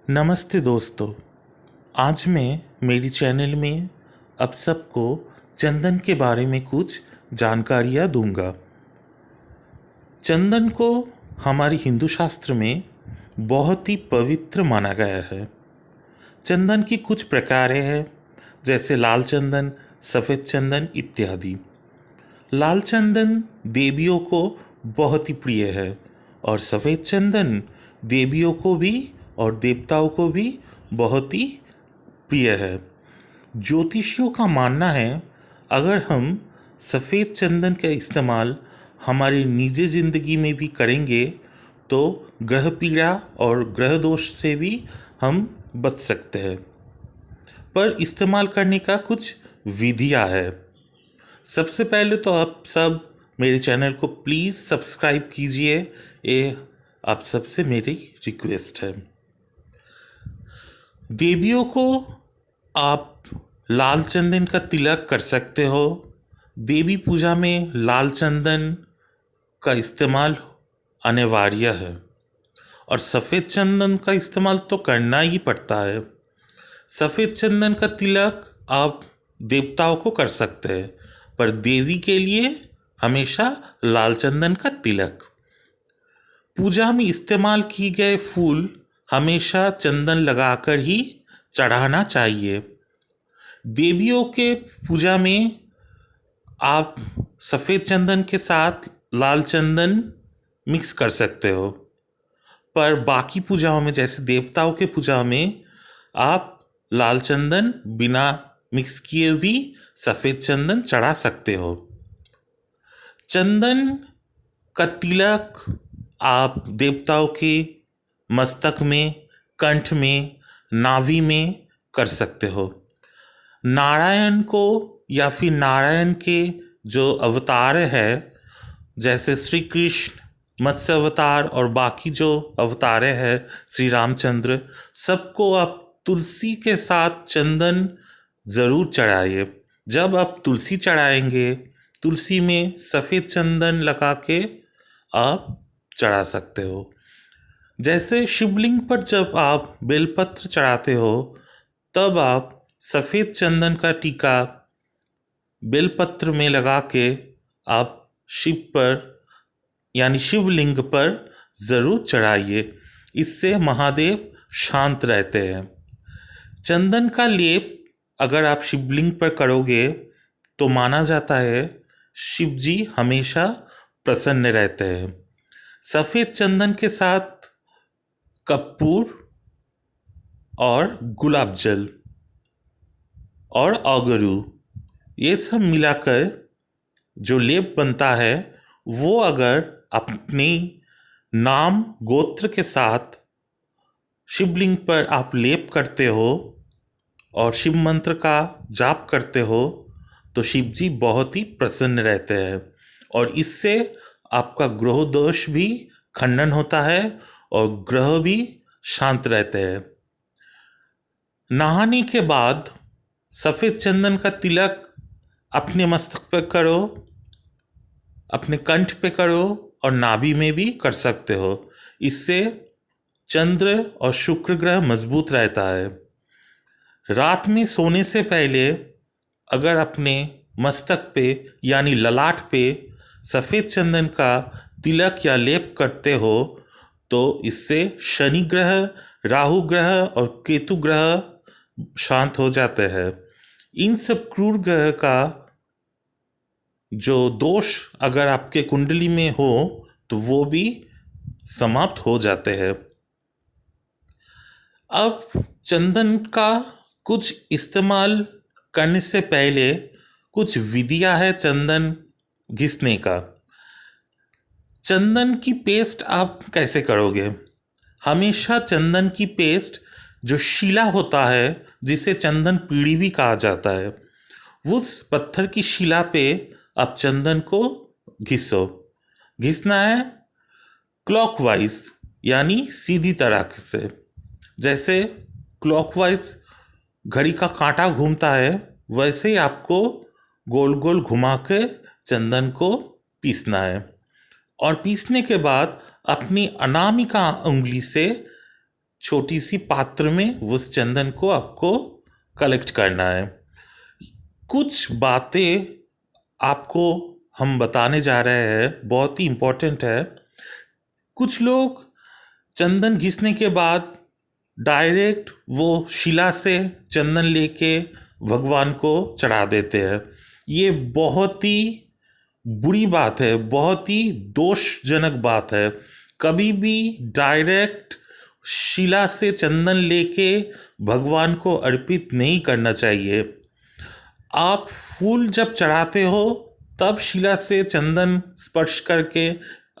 नमस्ते दोस्तों। आज मैं मेरी चैनल में आप सबको चंदन के बारे में कुछ जानकारियाँ दूंगा। चंदन को हमारे हिंदू शास्त्र में बहुत ही पवित्र माना गया है। चंदन की कुछ प्रकारें हैं, जैसे लाल चंदन, सफ़ेद चंदन इत्यादि। लाल चंदन देवियों को बहुत ही प्रिय है और सफ़ेद चंदन देवियों को भी और देवताओं को भी बहुत ही प्रिय है। ज्योतिषियों का मानना है, अगर हम सफ़ेद चंदन का इस्तेमाल हमारी निजी ज़िंदगी में भी करेंगे तो ग्रह पीड़ा और ग्रह दोष से भी हम बच सकते हैं। पर इस्तेमाल करने का कुछ विधियाँ है। सबसे पहले तो आप सब मेरे चैनल को प्लीज़ सब्सक्राइब कीजिए, ये आप सबसे मेरी रिक्वेस्ट है। देवियों को आप लाल चंदन का तिलक कर सकते हो। देवी पूजा में लाल चंदन का इस्तेमाल अनिवार्य है और सफ़ेद चंदन का इस्तेमाल तो करना ही पड़ता है। सफ़ेद चंदन का तिलक आप देवताओं को कर सकते हैं, पर देवी के लिए हमेशा लाल चंदन का तिलक। पूजा में इस्तेमाल किए गए फूल हमेशा चंदन लगाकर ही चढ़ाना चाहिए। देवियों के पूजा में आप सफ़ेद चंदन के साथ लाल चंदन मिक्स कर सकते हो, पर बाकी पूजाओं में जैसे देवताओं के पूजा में आप लाल चंदन बिना मिक्स किए भी सफ़ेद चंदन चढ़ा सकते हो। चंदन का तिलक आप देवताओं के मस्तक में, कंठ में, नाभि में कर सकते हो। नारायण को या फिर नारायण के जो अवतार है, जैसे श्री कृष्ण मत्स्य अवतार और बाकी जो अवतारे हैं, श्री रामचंद्र, सबको आप तुलसी के साथ चंदन ज़रूर चढ़ाइए। जब आप तुलसी चढ़ाएंगे, तुलसी में सफ़ेद चंदन लगा के आप चढ़ा सकते हो। जैसे शिवलिंग पर जब आप बेलपत्र चढ़ाते हो, तब आप सफ़ेद चंदन का टीका बेलपत्र में लगा के आप शिव पर यानी शिवलिंग पर ज़रूर चढ़ाइए। इससे महादेव शांत रहते हैं। चंदन का लेप अगर आप शिवलिंग पर करोगे तो माना जाता है शिव जी हमेशा प्रसन्न रहते हैं। सफ़ेद चंदन के साथ कपूर और गुलाब जल और अगरू, ये सब मिलाकर जो लेप बनता है, वो अगर अपने नाम गोत्र के साथ शिवलिंग पर आप लेप करते हो और शिव मंत्र का जाप करते हो तो शिव जी बहुत ही प्रसन्न रहते हैं और इससे आपका ग्रह दोष भी खंडन होता है और ग्रह भी शांत रहते हैं। नहाने के बाद सफ़ेद चंदन का तिलक अपने मस्तक पर करो, अपने कंठ पे करो और नाभि में भी कर सकते हो। इससे चंद्र और शुक्र ग्रह मजबूत रहता है। रात में सोने से पहले अगर अपने मस्तक पे यानी ललाट पे सफ़ेद चंदन का तिलक या लेप करते हो तो इससे शनि ग्रह, राहु ग्रह और केतु ग्रह शांत हो जाते हैं। इन सब क्रूर ग्रह का जो दोष अगर आपके कुंडली में हो तो वो भी समाप्त हो जाते हैं। अब चंदन का कुछ इस्तेमाल करने से पहले कुछ विधियां है चंदन घिसने का। चंदन की पेस्ट आप कैसे करोगे? हमेशा चंदन की पेस्ट जो शिला होता है, जिसे चंदन पीढ़ी भी कहा जाता है, उस पत्थर की शिला पे आप चंदन को घिसो। घिसना है क्लॉकवाइज यानी सीधी तरह से। जैसे क्लॉकवाइज घड़ी का कांटा घूमता है, वैसे ही आपको गोल गोल घुमा के चंदन को पीसना है और पीसने के बाद अपनी अनामिका उंगली से छोटी सी पात्र में उस चंदन को आपको कलेक्ट करना है। कुछ बातें आपको हम बताने जा रहे हैं, बहुत ही इम्पोर्टेंट है। कुछ लोग चंदन घिसने के बाद डायरेक्ट वो शिला से चंदन लेके भगवान को चढ़ा देते हैं। ये बहुत ही बुरी बात है, बहुत ही दोषजनक बात है। कभी भी डायरेक्ट शिला से चंदन लेके भगवान को अर्पित नहीं करना चाहिए। आप फूल जब चढ़ाते हो तब शिला से चंदन स्पर्श करके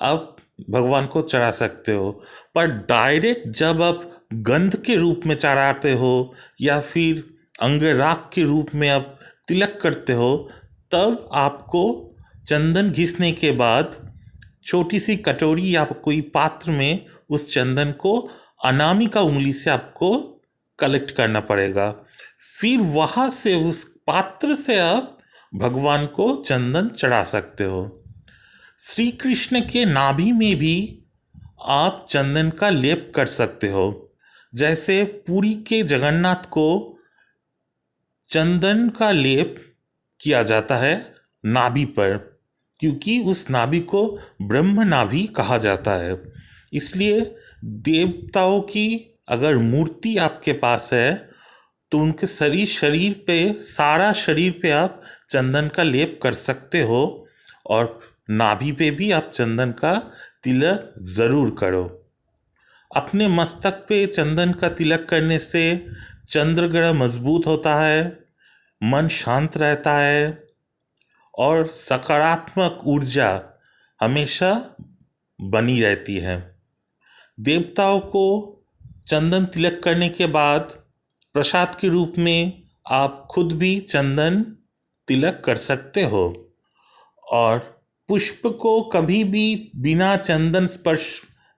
आप भगवान को चढ़ा सकते हो, पर डायरेक्ट जब आप गंध के रूप में चढ़ाते हो या फिर अंगराग के रूप में आप तिलक करते हो, तब आपको चंदन घिसने के बाद छोटी सी कटोरी या कोई पात्र में उस चंदन को अनामिका उंगली से आपको कलेक्ट करना पड़ेगा। फिर वहाँ से उस पात्र से आप भगवान को चंदन चढ़ा सकते हो। श्री कृष्ण के नाभि में भी आप चंदन का लेप कर सकते हो। जैसे पुरी के जगन्नाथ को चंदन का लेप किया जाता है नाभि पर, क्योंकि उस नाभि को ब्रह्म नाभि कहा जाता है। इसलिए देवताओं की अगर मूर्ति आपके पास है तो उनके शरीर पे, सारा शरीर पे आप चंदन का लेप कर सकते हो, और नाभि पे भी आप चंदन का तिलक ज़रूर करो। अपने मस्तक पे चंदन का तिलक करने से चंद्रग्रह मजबूत होता है, मन शांत रहता है और सकारात्मक ऊर्जा हमेशा बनी रहती है। देवताओं को चंदन तिलक करने के बाद प्रसाद के रूप में आप खुद भी चंदन तिलक कर सकते हो, और पुष्प को कभी भी बिना चंदन स्पर्श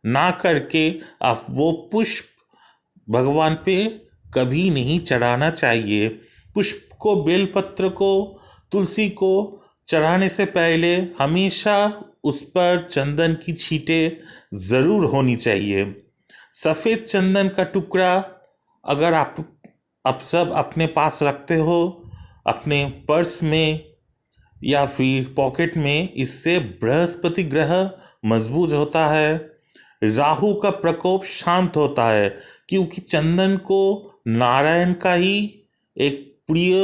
ना करके आप वो पुष्प भगवान पे कभी नहीं चढ़ाना चाहिए। पुष्प को, बेलपत्र को, तुलसी को चढ़ाने से पहले हमेशा उस पर चंदन की छींटें ज़रूर होनी चाहिए। सफ़ेद चंदन का टुकड़ा अगर आप सब अपने पास रखते हो, अपने पर्स में या फिर पॉकेट में, इससे बृहस्पति ग्रह मजबूत होता है, राहु का प्रकोप शांत होता है, क्योंकि चंदन को नारायण का ही एक प्रिय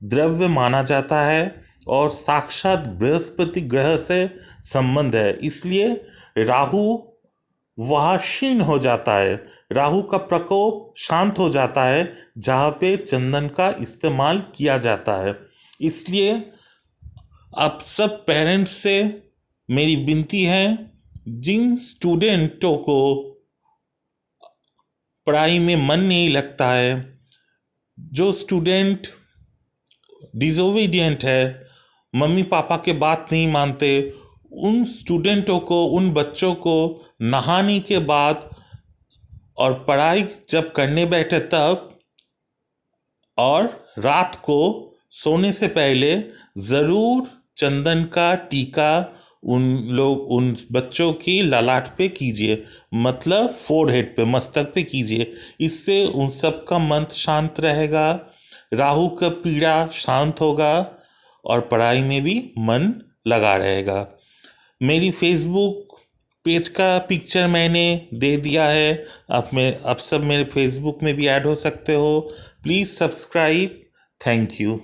द्रव्य माना जाता है और साक्षात बृहस्पति ग्रह से संबंध है। इसलिए राहु वह क्षीण हो जाता है, राहु का प्रकोप शांत हो जाता है जहाँ पे चंदन का इस्तेमाल किया जाता है। इसलिए आप सब पेरेंट्स से मेरी विनती है, जिन स्टूडेंटों को पढ़ाई में मन नहीं लगता है, जो स्टूडेंट डिसोबीडियंट है, मम्मी पापा के बात नहीं मानते, उन स्टूडेंटों को, उन बच्चों को नहाने के बाद और पढ़ाई जब करने बैठे तब और रात को सोने से पहले ज़रूर चंदन का टीका उन बच्चों की ललाट पे कीजिए, मतलब फोरहेड पे, मस्तक पे कीजिए। इससे उन सब का मन शांत रहेगा, राहु का पीड़ा शांत होगा और पढ़ाई में भी मन लगा रहेगा। मेरी फेसबुक पेज का पिक्चर मैंने दे दिया है, आप सब मेरे फेसबुक में भी ऐड हो सकते हो। Please subscribe. Thank you.